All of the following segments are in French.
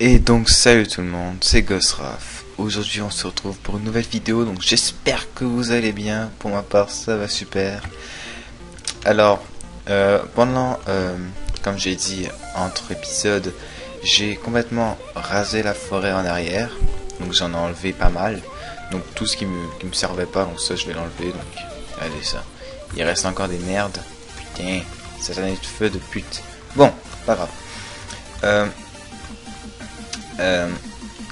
Et donc salut tout le monde, c'est Ghostwrath. Aujourd'hui on se retrouve pour une nouvelle vidéo, donc j'espère que vous allez bien. Pour ma part ça va super. Alors comme j'ai dit entre épisodes, j'ai complètement rasé la forêt en arrière. Donc j'en ai enlevé pas mal. Donc tout ce qui me servait pas, donc ça je vais l'enlever. Donc allez ça. Il reste encore des merdes. Putain, cette année de feu de pute. Bon, pas grave.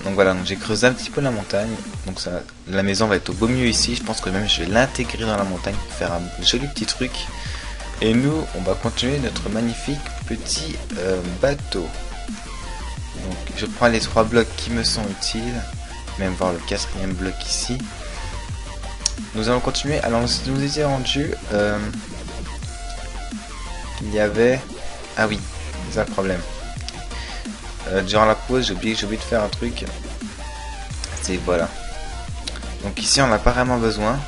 Donc voilà, donc j'ai creusé un petit peu la montagne. Donc ça, la maison va être au beau milieu ici. Je pense que même je vais l'intégrer dans la montagne pour faire un joli petit truc. Et nous, on va continuer notre magnifique petit bateau. Donc je prends les 3 blocs qui me sont utiles. Même voir le 4e bloc ici. Nous allons continuer. Alors nous étions rendus. Il y avait... Ah oui, c'est ça le problème. Durant la pause, j'ai oublié de faire un truc. C'est voilà. Donc ici, on n'a pas vraiment besoin.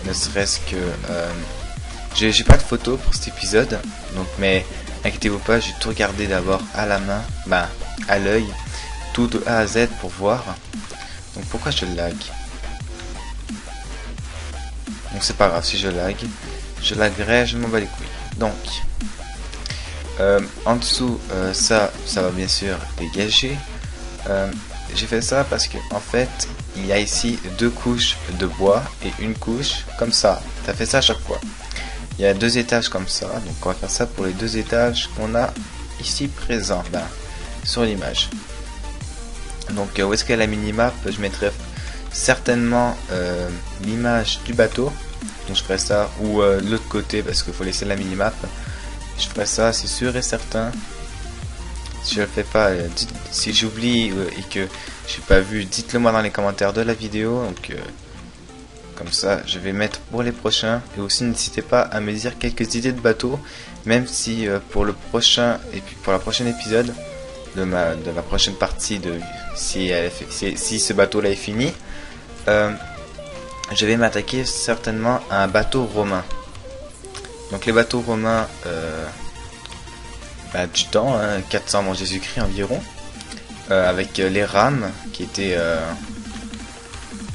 Ne serait-ce que... j'ai pas de photo pour cet épisode. Donc, mais inquiétez-vous pas, j'ai tout regardé d'abord à la main. Bah, à l'œil. Tout de A à Z pour voir. Donc pourquoi je lag? Donc c'est pas grave si je lag. Je laguerai, je m'en bats les couilles. Donc... en dessous, ça va bien sûr dégager. J'ai fait ça parce que en fait, il y a ici 2 couches de bois et une couche comme ça. Ça fait ça à chaque fois. Il y a 2 étages comme ça, donc on va faire ça pour les 2 étages qu'on a ici présents, sur l'image. Donc où est-ce qu'il y a la minimap? Je mettrai certainement l'image du bateau. Donc je ferai ça, ou l'autre côté parce qu'il faut laisser la minimap. Je ferai ça, c'est sûr et certain. Si je le fais pas, si j'oublie et que j'ai pas vu, dites-le moi dans les commentaires de la vidéo. Donc comme ça, je vais mettre pour les prochains. Et aussi n'hésitez pas à me dire quelques idées de bateaux, même si pour le prochain et puis pour la prochaine épisode de la prochaine partie de si ce bateau là est fini, je vais m'attaquer certainement à un bateau romain. Donc les bateaux romains du temps, 400 avant Jésus-Christ environ, avec les rames qui étaient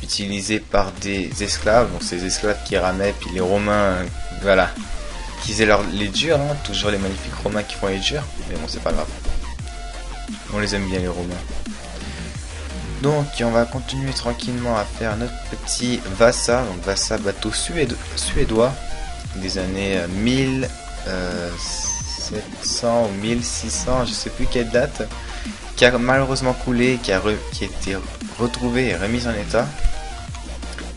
utilisées par des esclaves, donc ces esclaves qui ramaient, puis les Romains, voilà, qui faisaient les durs, toujours les magnifiques Romains qui font les durs, mais bon c'est pas grave, on les aime bien les Romains. Donc on va continuer tranquillement à faire notre petit Vasa, donc Vasa bateau suédois, des années 1700 ou 1600, je sais plus quelle date, qui a malheureusement coulé, qui a été retrouvé et remis en état.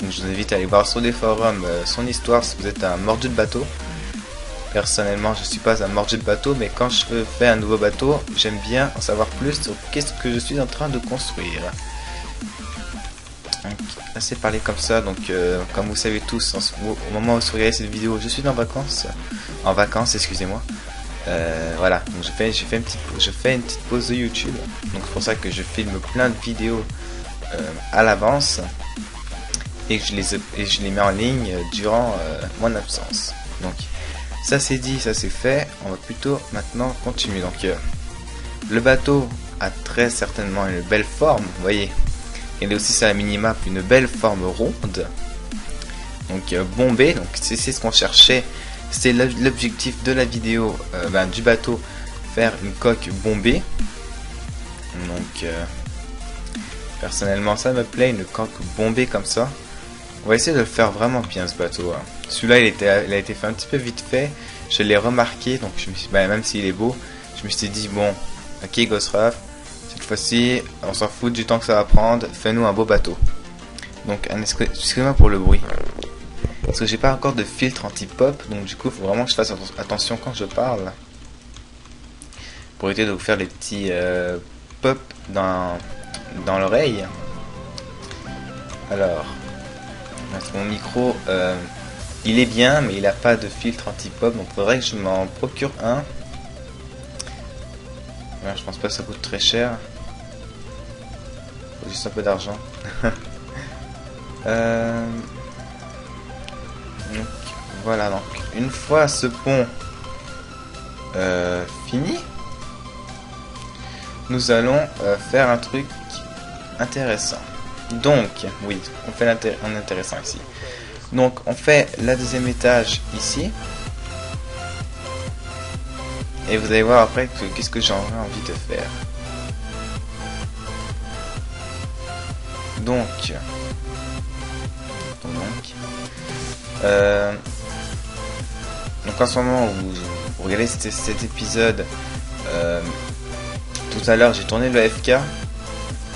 Donc je vous invite à aller voir sur des forums son histoire si vous êtes un mordu de bateau. Personnellement je suis pas un mordu de bateau, mais quand je fais un nouveau bateau, j'aime bien en savoir plus sur qu'est-ce que je suis en train de construire. Donc, assez parlé comme ça, donc comme vous savez tous, au moment où vous regardez cette vidéo, je suis en vacances, excusez-moi. Voilà, donc je fais une petite pause de YouTube, donc c'est pour ça que je filme plein de vidéos à l'avance et que je les mets en ligne durant mon absence. Donc ça c'est dit, ça c'est fait, on va plutôt maintenant continuer. Donc le bateau a très certainement une belle forme, vous voyez. Il est aussi sur la minimap une belle forme ronde, donc bombée, donc c'est ce qu'on cherchait, c'est l'objectif de la vidéo du bateau, faire une coque bombée. Donc personnellement ça me plaît, une coque bombée comme ça. On va essayer de le faire vraiment bien ce bateau. Celui-là il a été fait un petit peu vite fait, je l'ai remarqué, donc je me suis, même s'il est beau, je me suis dit bon, ok Ghostwrath, cette fois-ci, on s'en fout du temps que ça va prendre, fais-nous un beau bateau. Donc, excusez-moi pour le bruit. Parce que j'ai pas encore de filtre anti-pop, donc du coup, il faut vraiment que je fasse attention quand je parle. Pour éviter de vous faire des petits pop dans l'oreille. Alors, mon micro, il est bien, mais il n'a pas de filtre anti-pop, donc il faudrait que je m'en procure un. Je pense pas que ça coûte très cher. Faut juste un peu d'argent. Donc voilà, donc une fois ce pont fini, nous allons faire un truc intéressant. Donc, oui, on fait un intéressant ici. Donc, on fait la deuxième étage ici. Et vous allez voir après qu'est-ce que j'aurais envie de faire. Donc en ce moment où vous regardez cet épisode, tout à l'heure j'ai tourné le FK.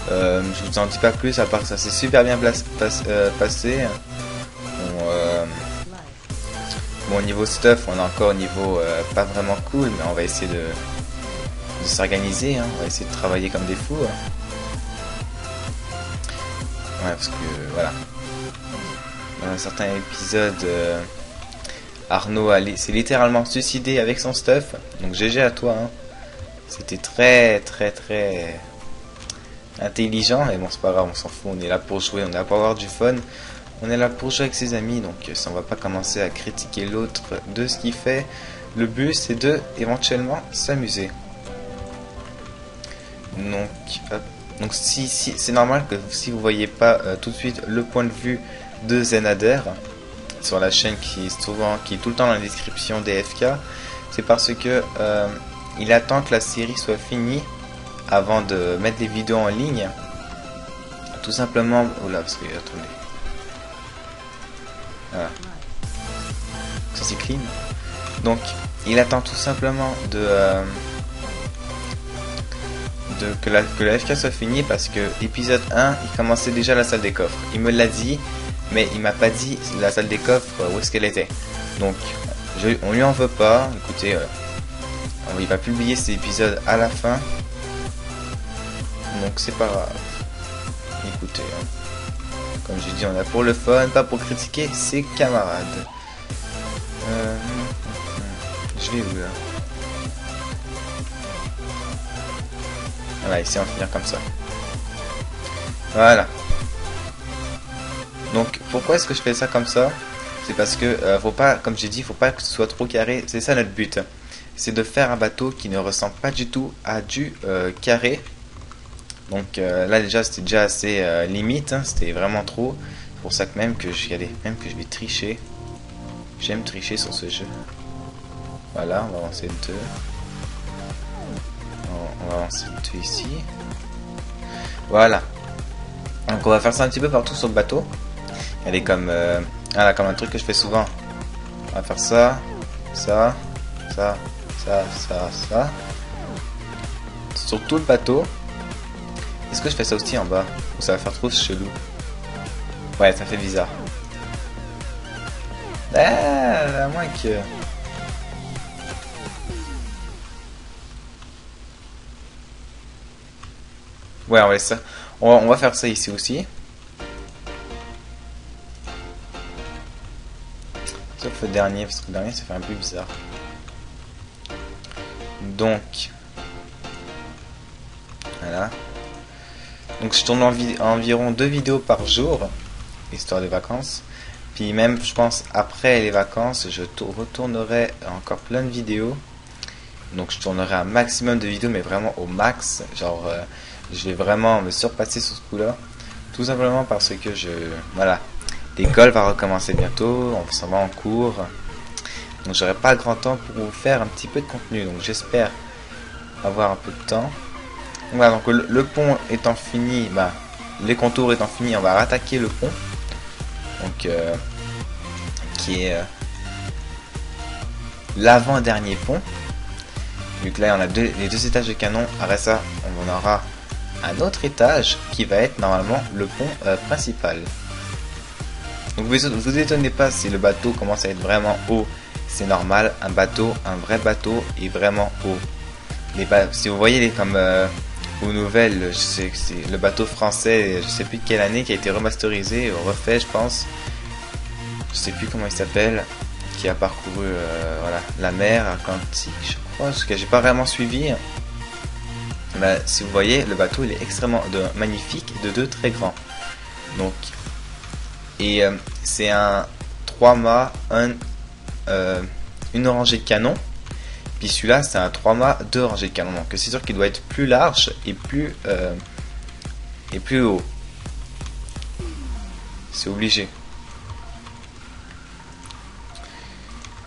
Je vous en dis pas plus à part que ça s'est super bien passé. Bon, au niveau stuff, on est encore au niveau pas vraiment cool, mais on va essayer de s'organiser, hein. On va essayer de travailler comme des fous. Hein. Ouais, parce que voilà. Dans un certain épisode, Arnaud s'est littéralement suicidé avec son stuff. Donc GG à toi. Hein. C'était très intelligent. Et bon, c'est pas grave, on s'en fout. On est là pour jouer, on est là pour avoir du fun. On est là pour jouer avec ses amis. Donc ça, on va pas commencer à critiquer l'autre de ce qu'il fait. Le but, c'est de éventuellement s'amuser. Donc, hop. Donc si c'est normal que si vous voyez pas tout de suite le point de vue de Zenader sur la chaîne qui est tout le temps dans la description des FK, c'est parce que il attend que la série soit finie avant de mettre les vidéos en ligne. Tout simplement, oula, parce que attendez, voilà, ça c'est clean. Donc il attend tout simplement que la FK soit finie parce que épisode 1 il commençait déjà la salle des coffres. Il me l'a dit, mais il m'a pas dit la salle des coffres où est-ce qu'elle était. Donc on lui en veut pas. Écoutez, il va publier cet épisode à la fin, donc c'est pas grave. Écoutez, hein. Comme j'ai dit, on est là pour le fun, pas pour critiquer ses camarades. Je vais où là? Voilà, ici on va finir comme ça. Voilà. Donc pourquoi est-ce que je fais ça comme ça? C'est parce que faut pas, comme j'ai dit, faut pas que ce soit trop carré. C'est ça notre but. C'est de faire un bateau qui ne ressemble pas du tout à du carré. Donc là déjà c'était déjà assez limite, hein, c'était vraiment trop. C'est pour ça que même que je vais tricher. J'aime tricher sur ce jeu. Voilà, on va avancer le 2. On va avancer le 2 ici. Voilà. Donc on va faire ça un petit peu partout sur le bateau. Regardez comme comme un truc que je fais souvent. On va faire ça, ça, ça, ça, ça, ça. Sur tout le bateau. Est-ce que je fais ça aussi en bas? Ou ça va faire trop chelou? Ouais, ça fait bizarre. À moins que... Ouais, on va laisser ça. On va faire ça ici aussi. Sauf le dernier, parce que le dernier ça fait un peu bizarre. Donc... Voilà. Donc je tourne environ 2 vidéos par jour, histoire des vacances. Puis même, je pense, après les vacances, je retournerai encore plein de vidéos. Donc je tournerai un maximum de vidéos, mais vraiment au max. Genre, je vais vraiment me surpasser sur ce coup-là. Tout simplement parce que voilà, l'école va recommencer bientôt, on s'en va en cours. Donc j'aurai pas grand temps pour vous faire un petit peu de contenu. Donc j'espère avoir un peu de temps. Voilà, donc le pont étant fini, les contours étant finis, on va rattaquer le pont. Donc, qui est l'avant-dernier pont. Vu que là, on a les 2 étages de canon. Après ça, on aura un autre étage qui va être normalement le pont principal. Donc, vous étonnez pas si le bateau commence à être vraiment haut. C'est normal, un vrai bateau est vraiment haut. Si vous voyez comme... aux nouvelles, je sais que c'est le bateau français, je sais plus de quelle année, qui a été remasterisé, refait je pense, je sais plus comment il s'appelle, qui a parcouru voilà, la mer Atlantique, je crois, parce que j'ai pas vraiment suivi. Si vous voyez, le bateau il est extrêmement magnifique, de 2 très grands. Donc, et c'est un 3 mâts, une rangée de canons, Puis celui-là, c'est un 3 mâts, 2 rangées de canon. Donc c'est sûr qu'il doit être plus large et plus haut. C'est obligé.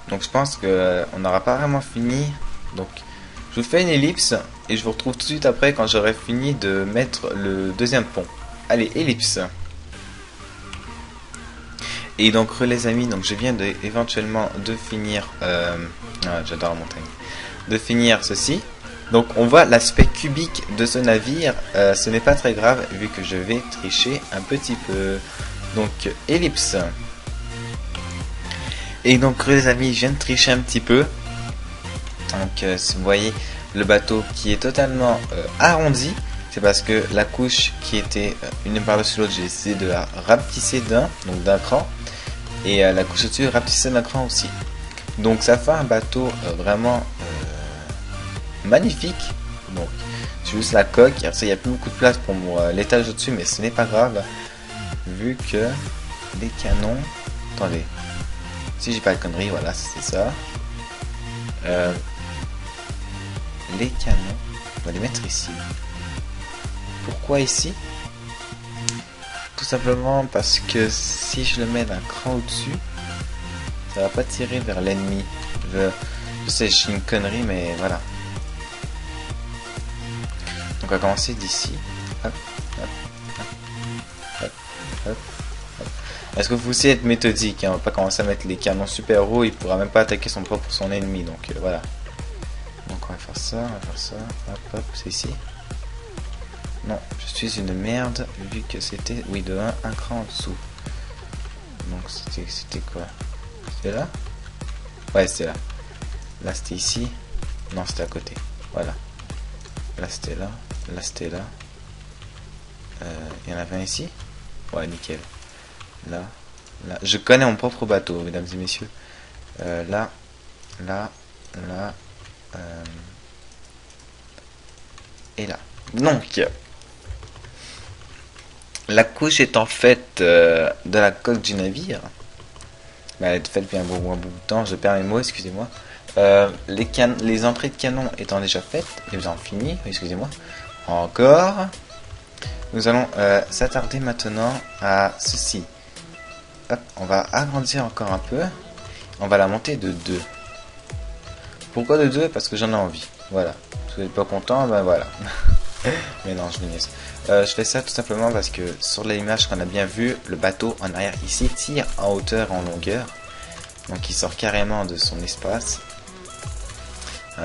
Donc je pense que on n'aura pas vraiment fini. Donc je vous fais une ellipse et je vous retrouve tout de suite après quand j'aurai fini de mettre le deuxième pont. Allez, ellipse. Et donc les amis, donc je viens éventuellement de finir. J'adore la montagne. De finir ceci. Donc on voit l'aspect cubique de ce navire. Ce n'est pas très grave vu que je vais tricher un petit peu. Donc ellipse. Et donc les amis, je viens de tricher un petit peu. Donc si vous voyez le bateau qui est totalement arrondi, c'est parce que la couche qui était une par-dessus l'autre, j'ai essayé de la rapetisser d'un cran. Et la couche au-dessus rapetissée d'un cran aussi. Donc ça fait un bateau vraiment magnifique. Donc c'est juste la coque. Il n'y a plus beaucoup de place pour l'étage au-dessus, mais ce n'est pas grave. Vu que les canons... Attendez. Si j'ai pas de conneries, voilà, c'est ça. Les canons, on va les mettre ici. Pourquoi ici? Tout simplement parce que si je le mets d'un cran au-dessus, ça va pas tirer vers l'ennemi. Je sais, je suis une connerie, mais voilà. Donc on va commencer d'ici. Hop, hop, hop, hop, hop, hop. Est-ce que vous aussi être méthodique, hein? On va pas commencer à mettre les canons super hauts, il pourra même pas attaquer son ennemi, donc voilà. Donc on va faire ça, hop hop, c'est ici. Non, je suis une merde, vu que c'était, oui, de un cran en dessous. Donc c'était quoi? C'était là? Ouais, c'était là. Là c'était ici. Non, c'était à côté. Voilà. Là c'était là. Là c'était là. Il y en avait un ici? Ouais, nickel. Là. Là. Je connais mon propre bateau, mesdames et messieurs. Là. Là. Là. Et là. Donc. La couche est en fait de la coque du navire. Bah, elle est faite depuis un bout de temps, je perds mes mots, excusez-moi. Les entrées de canon étant déjà faites, et bien fini, excusez-moi. Encore. Nous allons s'attarder maintenant à ceci. Hop, on va agrandir encore un peu. On va la monter de 2. Pourquoi de 2? Parce que j'en ai envie. Voilà. Si vous n'êtes pas content, ben voilà. Mais non, je me niaise. Je fais ça tout simplement parce que sur l'image qu'on a bien vu, le bateau en arrière ici tire en hauteur, en longueur. Donc il sort carrément de son espace.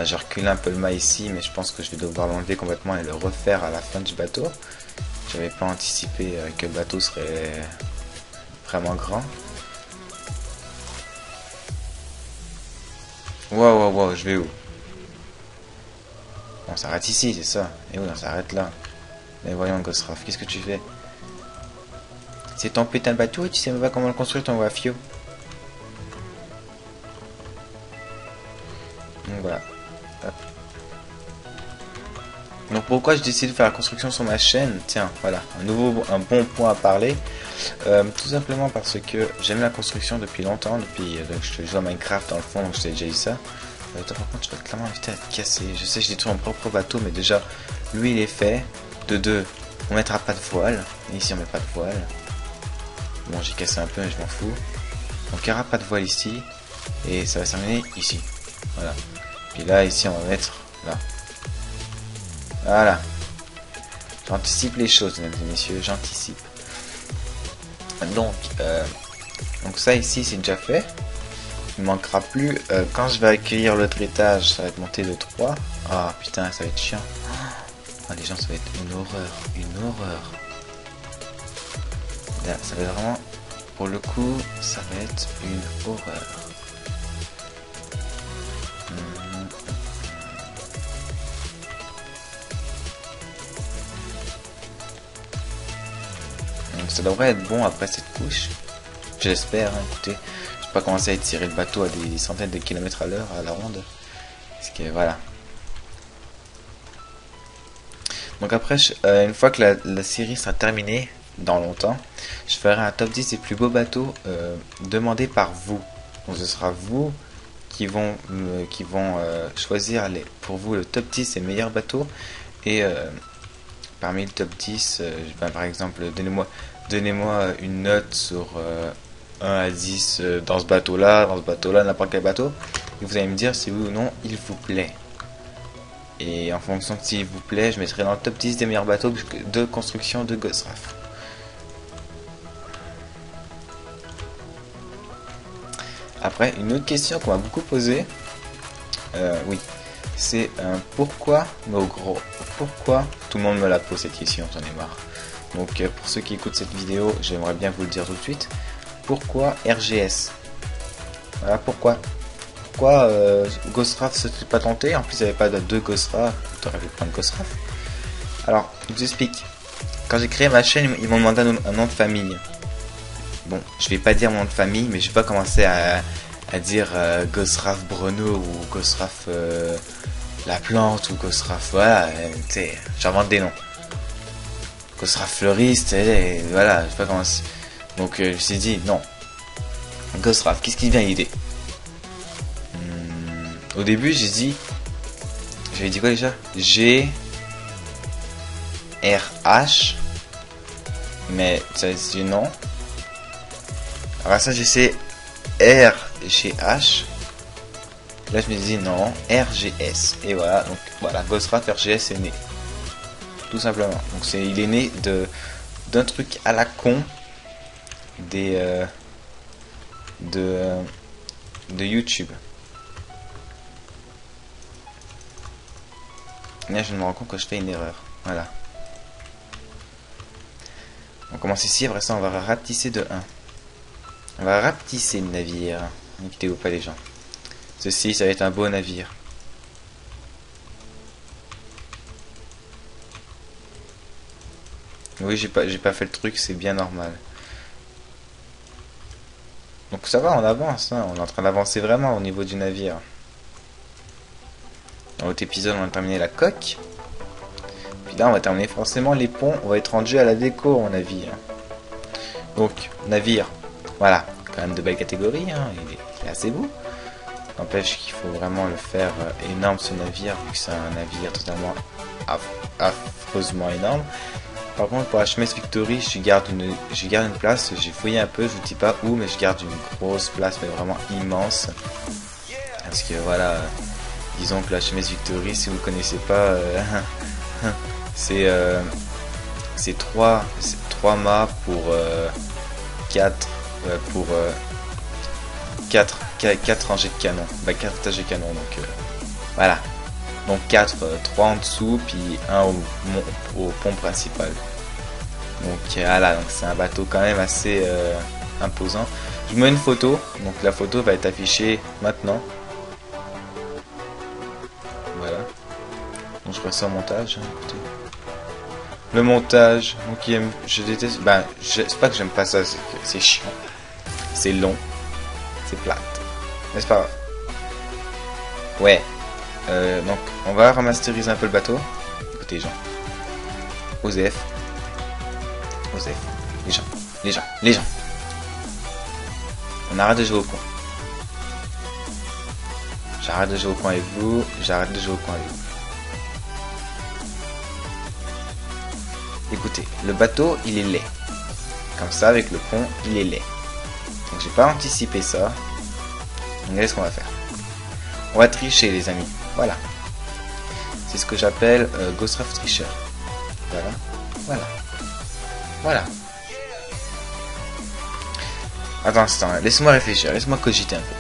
Je recule un peu le mât ici, mais je pense que je vais devoir l'enlever complètement et le refaire à la fin du bateau. J'avais pas anticipé que le bateau serait vraiment grand. Wow, je vais où? On s'arrête ici, c'est ça. Et oui, on s'arrête là. Mais voyons, Ghostcraft, qu'est-ce que tu fais? C'est ton putain de bateau et tu sais même pas comment le construire ton wafio. Donc voilà. Hop. Donc pourquoi je décide de faire la construction sur ma chaîne? Tiens, voilà, un bon point à parler. Tout simplement parce que j'aime la construction depuis longtemps, depuis que je joue à Minecraft dans le fond, donc je t'ai déjà dit ça. Toi par contre, je vais clairement inviter à te casser. Je sais, je détruis mon propre bateau, mais déjà, lui il est fait. De 2, on mettra pas de voile. Et ici on met pas de voile. Bon, j'ai cassé un peu, mais je m'en fous. Donc il n'y aura pas de voile ici. Et ça va se terminer ici. Voilà. Puis là, ici on va mettre là. Voilà. J'anticipe les choses, mesdames et messieurs, j'anticipe. Donc ça ici c'est déjà fait. Il ne manquera plus, quand je vais accueillir l'autre étage, ça va être monté de 3. Ah putain, ça va être chiant. Ah, les gens, ça va être une horreur. Là, ça va être vraiment, pour le coup, ça va être une horreur. Donc ça devrait être bon après cette couche. J'espère, hein, écoutez. Je vais pas commencer à étirer le bateau à des centaines de kilomètres à l'heure à la ronde. Parce que voilà. Donc après, une fois que la série sera terminée, dans longtemps, je ferai un top 10 des plus beaux bateaux demandés par vous. Donc ce sera vous choisir pour vous le top 10 des meilleurs bateaux. Et parmi le top 10, ben, par exemple, donnez-moi une note sur 1 à 10 dans ce bateau-là, n'importe quel bateau. Et vous allez me dire si oui ou non il vous plaît. Et en fonction de s'il vous plaît, je mettrai dans le top 10 des meilleurs bateaux de construction de Ghostwrath. Après, une autre question qu'on m'a beaucoup posée, oui, c'est pourquoi tout le monde me la pose cette question, j'en ai marre. Donc pour ceux qui écoutent cette vidéo, j'aimerais bien vous le dire tout de suite. Pourquoi RGS? Voilà pourquoi. Pourquoi Ghostwrath se fait pas tenter? En plus il n'y avait pas de 2 Ghostwrath, tu aurais pu prendre Ghostwrath. Alors, je vous explique. Quand j'ai créé ma chaîne, ils m'ont demandé un nom de famille. Bon, je vais pas dire mon nom de famille, mais je vais pas commencer à dire Ghostwrath Bruno ou Ghostwrath La Plante ou Ghostwrath, voilà, tu sais, j'invente des noms. Ghostwrath Fleuriste, et voilà, je sais pas comment. Donc je me suis dit, non. Ghostwrath, qu'est-ce qui vient à l'idée? Au début, j'avais dit quoi déjà? G R H, mais ça dit non. Alors ça, j'essaie R G H. Là, je me dis non, R G S. Et voilà, donc voilà, Ghostwrath RGS est né. Tout simplement. Donc il est né d'un truc à la con de YouTube. Là, je me rends compte que je fais une erreur. Voilà. On commence ici, après ça, on va rapetisser de 1. On va rapetisser le navire. N'inquiétez-vous pas, les gens. Ceci, ça va être un beau navire. Oui, j'ai pas fait le truc, c'est bien normal. Donc ça va, on avance, hein. On est en train d'avancer vraiment au niveau du navire. Dans l'autre épisode, on a terminé la coque. Puis là, on va terminer forcément les ponts. On va être rendu à la déco, à mon avis. Donc, navire. Voilà, quand même de belle catégorie. Hein. Il est assez beau. N'empêche qu'il faut vraiment le faire énorme, ce navire, vu que c'est un navire totalement affreusement énorme. Par contre, pour HMS Victory, je garde une place. J'ai fouillé un peu, je vous dis pas où, mais je garde une grosse place, mais vraiment immense. Parce que voilà, disons que la HMS Victory, si vous connaissez pas, c'est 3 mâts pour 4 rangées de canon. Bah 4 étages de canon, donc voilà. Donc 3 en dessous, puis 1 au pont principal. Donc voilà, donc c'est un bateau quand même assez imposant. Je vous mets une photo, donc la photo va être affichée maintenant. Voilà. Donc je reste au montage, hein, écoutez. Le montage, donc je déteste. Ben, c'est pas que j'aime pas ça, c'est chiant. C'est long. C'est plate. N'est-ce pas? Ouais. Donc, on va remasteriser un peu le bateau. Écoutez, les gens. OZF. Les gens. On arrête de jouer au con. J'arrête de jouer au con avec vous. Écoutez, le bateau, il est laid. Comme ça, avec le pont, il est laid. Donc, j'ai pas anticipé ça. Donc, regardez ce qu'on va faire. On va tricher, les amis. Voilà. C'est ce que j'appelle Ghostwrath tricheur. Voilà. Attends un instant, laisse-moi réfléchir, laisse-moi cogiter un peu.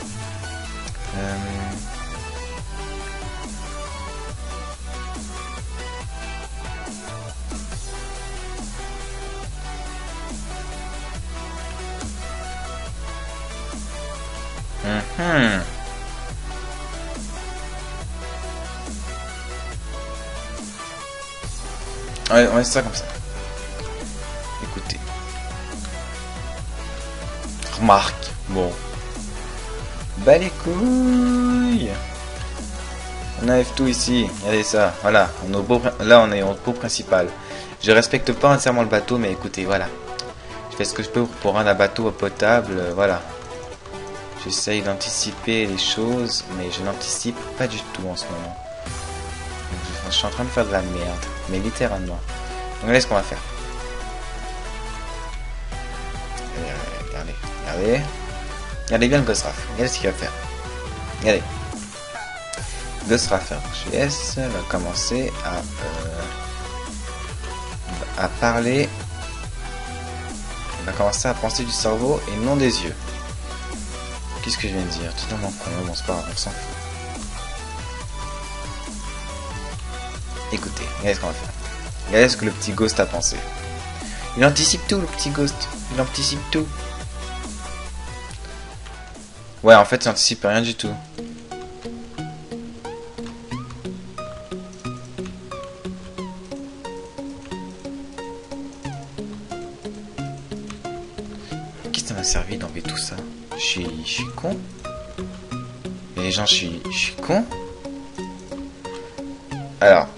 Ouais, on laisse ça comme ça. Écoutez. Remarque. Bon. Bah les couilles. On enlève tout ici. Regardez ça. Voilà. Là, on est au pot principal. Je respecte pas entièrement le bateau, mais écoutez, voilà. Je fais ce que je peux pour rendre un bateau potable. Voilà. J'essaye d'anticiper les choses, mais je n'anticipe pas du tout en ce moment. Donc, je suis en train de faire de la merde, mais littéralement. Donc regardez ce qu'on va faire. Regardez, regardez. Regardez bien le Ghostwrath. Regardez ce qu'il va faire. Regardez. Ghostwrath RGS va commencer à parler. Il va commencer à penser du cerveau et non des yeux. Qu'est-ce que je viens de dire? Totalement con, bon c'est pas grave, on s'en fout. Écoutez, regardez ce qu'on va faire. Regardez ce que le petit Ghost a pensé. Il anticipe tout, le petit Ghost. Il anticipe tout. Ouais, en fait, il anticipe rien du tout. Qu'est-ce que ça m'a servi d'enlever tout ça? Je suis con. Et les gens, je suis con. Alors.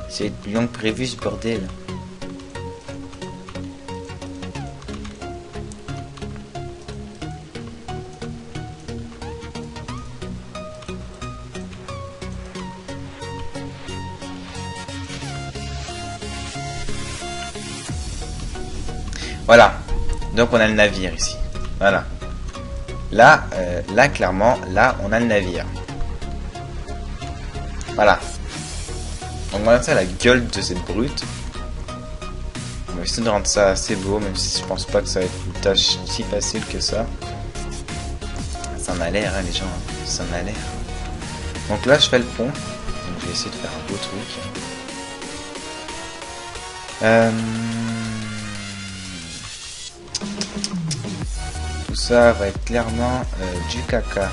C'est plus long que prévu ce bordel. Voilà. Donc on a le navire ici. Voilà. Là, là clairement, là on a le navire. Voilà. Donc on va ça à la gueule de cette brute. On va essayer de rendre ça assez beau, même si je pense pas que ça va être une tâche si facile que ça. Ça en a l'air, hein, les gens. Ça en a l'air. Donc là, je fais le pont. Donc je vais essayer de faire un beau truc. Tout ça va être clairement du caca.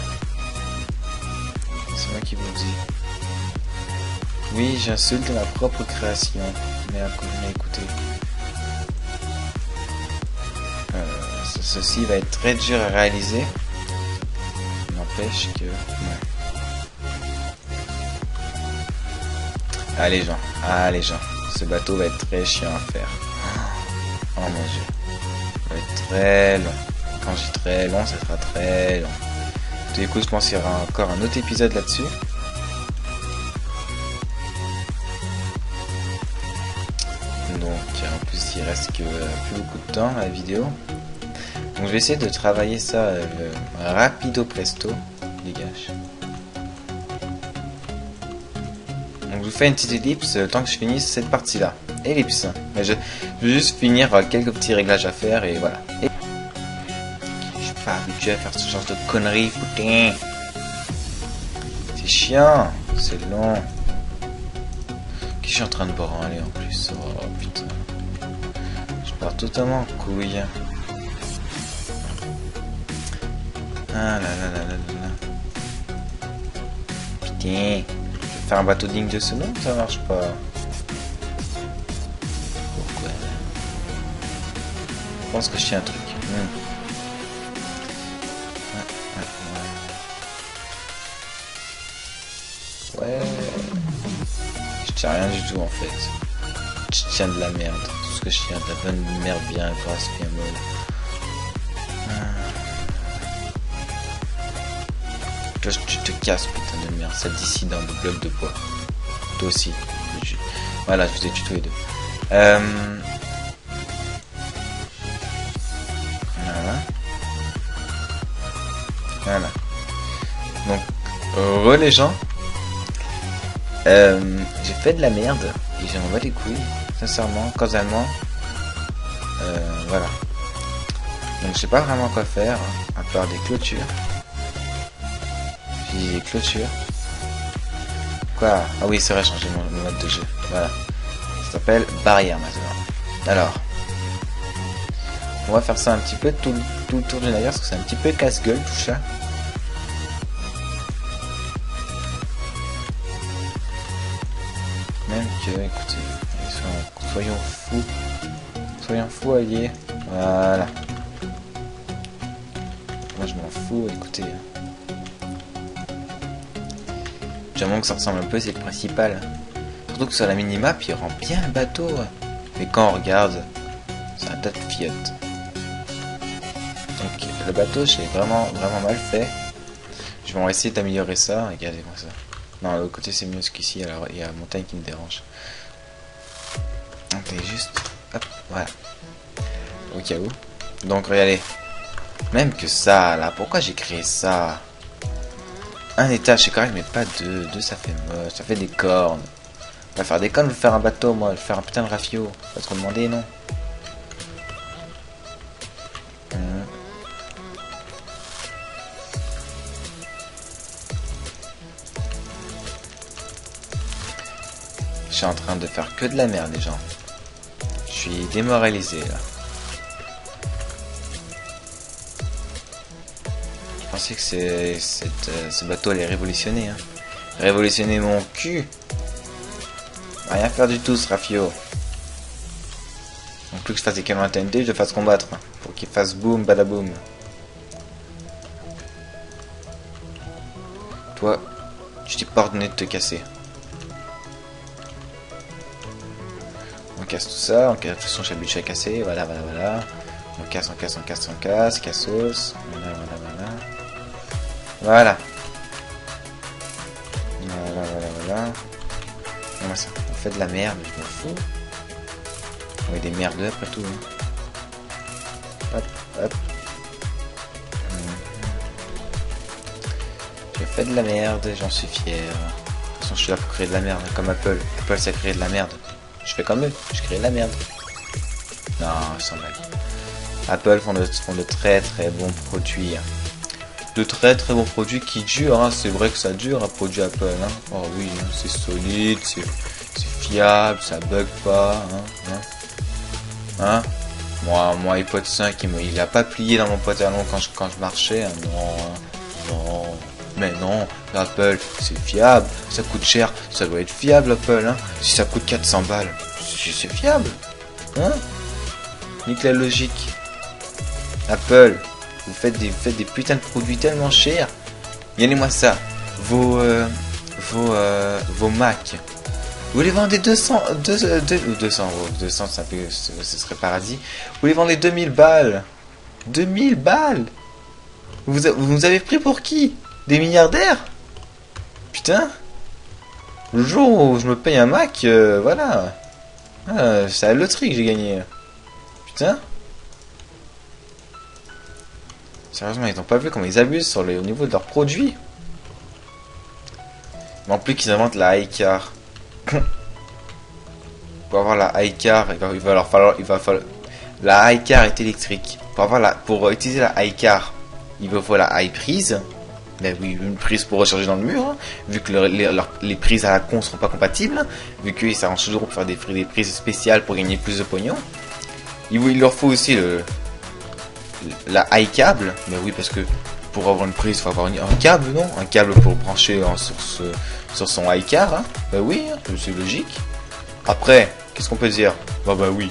C'est moi qui vous le dis. Oui, j'insulte ma propre création. Mais écoutez. Ceci va être très dur à réaliser. N'empêche que... Ouais. Allez gens. Ce bateau va être très chiant à faire. Oh mon dieu. Ça va être très long. Quand je dis très long, ça sera très long. Du coup, je pense qu'il y aura encore un autre épisode là-dessus. Donc, en plus, il reste que plus beaucoup de temps à la vidéo. Donc, je vais essayer de travailler ça rapido presto. Dégage. Donc, je vous fais une petite ellipse tant que je finisse cette partie-là. Ellipse. Mais je vais juste finir quelques petits réglages à faire et voilà. Et... je suis pas habitué à faire ce genre de conneries, putain. C'est chiant. C'est long. Qu'est-ce que je suis en train de branler en plus? Oh putain. Je pars totalement en couille. Ah là là là là là. Putain. Je vais faire un bateau digne de ce nom, ça marche pas. Pourquoi? Je pense que je tiens un truc. Ouais. Je tiens rien du tout en fait. Je tiens de la merde. Tout ce que je tiens, de la bonne merde bien grasse, bien molle. Toi, tu te casses, putain de merde. Celle d'ici dans le bloc de bois. Toi aussi. Voilà, je vous ai tué tous les deux. Voilà. Donc, les gens. J'ai fait de la merde. Et j'en bats les couilles. Sincèrement, causalement. Voilà. Donc, je sais pas vraiment quoi faire. À part des clôtures. J'ai des clôtures. Quoi? Ah oui, c'est vrai, changer mon mode de jeu. Voilà. Ça s'appelle barrière maintenant. Alors. On va faire ça un petit peu tout le tour du navire parce que c'est un petit peu casse-gueule tout ça. Même que, écoutez, soyons fous. Soyons fous, alliés. Voilà. Moi je m'en fous, écoutez. J'aimerais que ça ressemble un peu, c'est le principal. Surtout que sur la minimap, il rend bien le bateau. Mais quand on regarde, C'est un tas de fiottes. Donc le bateau, j'ai vraiment mal fait. Je vais essayer d'améliorer ça. Regardez-moi ça. Non, l'autre côté c'est mieux ce qu'ici. Alors il y a la montagne qui me dérange. Donc juste, hop, voilà. Au cas où. Donc regardez. Même que ça, là, pourquoi j'ai créé ça? Un étage c'est correct, mais pas deux. Deux ça fait moche, ça fait des cornes. On va faire des cornes, je vais faire un bateau, moi, je vais faire un putain de rafio. Pas trop demander, non? Je suis en train de faire que de la merde, les gens. Je suis démoralisé, là. Je pensais que ce bateau allait révolutionner, hein. Révolutionner mon cul. Rien faire du tout, ce rafio. Non plus que je fasse des canons à TNT, je le fasse combattre. Pour qu'il fasse boum, badaboum. Toi, tu t'es pas ordonné de te casser. On casse tout ça, on casse, de toute façon j'ai habitué à casser, voilà. On casse, cassos. Voilà. Comment ça? On fait de la merde, je m'en fous. On est des merdeux après tout. Hein. Hop. Je fais de la merde, j'en suis fier. De toute façon, je suis là pour créer de la merde, comme Apple. Apple, ça crée de la merde. Je fais comme eux, je crée de la merde. Non, sans blague. Apple font de très bons produits. De très bons produits qui durent. Hein. C'est vrai que ça dure un produit Apple. Hein. Oh oui, hein. C'est solide, c'est fiable, ça bug pas. Hein. Mon iPod 5, il a pas plié dans mon pantalon quand je marchais. Hein. Non. Mais non, l'Apple, c'est fiable, ça coûte cher, ça doit être fiable Apple, hein. Si ça coûte 400 balles, c'est fiable, hein. Nique la logique. Apple, vous faites des putains de produits tellement chers. Regardez-moi ça, vos Mac. Vous les vendez 200 euros, 200 ce serait paradis. Vous les vendez 2000 balles. 2000 balles. Vous avez pris pour qui? Des milliardaires? Putain. Le jour où je me paye un Mac, voilà. Ah, c'est la loterie que j'ai gagné. Putain. Sérieusement, ils n'ont pas vu comment ils abusent au niveau de leurs produits. Mais en plus qu'ils inventent la iCar. Pour avoir la iCar, il va falloir la iCar est électrique. Pour utiliser la iCar, il va falloir la iPrise. Mais oui, une prise pour recharger dans le mur, hein, vu que les prises à la con seront pas compatibles, hein, vu qu'ils s'arrangent toujours pour faire des prises spéciales pour gagner plus de pognon. Il leur faut aussi la iCable, mais oui, parce que pour avoir une prise, il faut avoir un câble, non? Un câble pour brancher sur son iCar, hein. Bah oui, hein, c'est logique. Après, qu'est-ce qu'on peut dire? Bah oui,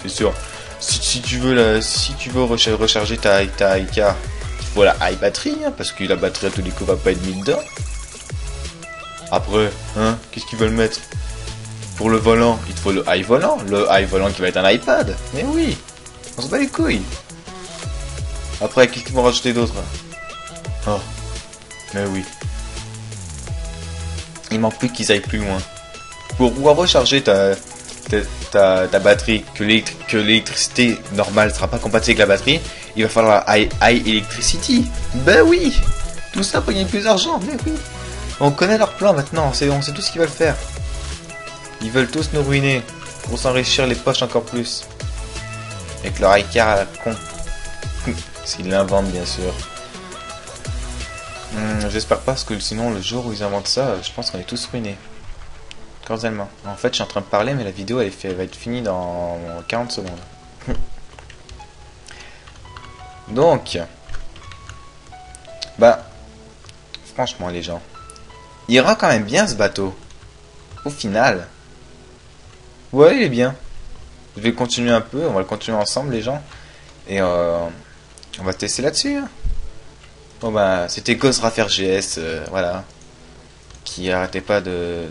c'est sûr. Si tu veux recharger ta iCar, voilà, batterie, hein, parce que la batterie à tous les coups va pas être mise dedans. Après, hein, qu'est-ce qu'ils veulent mettre? Pour le volant, il te faut le iVolant. Le iVolant qui va être un iPad. Mais oui, on se bat les couilles. Après, qu'est-ce qu'ils vont rajouter d'autre? Oh, mais oui. Il manque plus qu'ils aillent plus loin. Pour pouvoir recharger ta batterie, que l'électricité normale sera pas compatible avec la batterie, il va falloir iElectricity. Ben oui, tout ça pour gagner plus d'argent. Mais oui, on connaît leur plan maintenant, on sait tout ce qu'ils veulent faire. Ils veulent tous nous ruiner pour s'enrichir les poches encore plus. Avec leur iCar à la con. S'ils l'inventent, bien sûr. J'espère pas, parce que sinon le jour où ils inventent ça, je pense qu'on est tous ruinés. Cordialement. En fait, je suis en train de parler, mais la vidéo elle va être finie dans 40 secondes. Donc, bah, franchement, les gens, il rend quand même bien ce bateau. Au final, ouais, il est bien. Je vais continuer un peu, on va le continuer ensemble, les gens, et on va tester là-dessus. Hein. Bon bah, c'était Ghostwriter GS, voilà, qui arrêtait pas de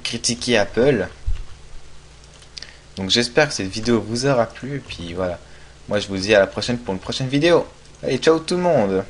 critiquer Apple. Donc j'espère que cette vidéo vous aura plu. Et puis voilà. Moi je vous dis à la prochaine pour une prochaine vidéo. Allez, ciao tout le monde!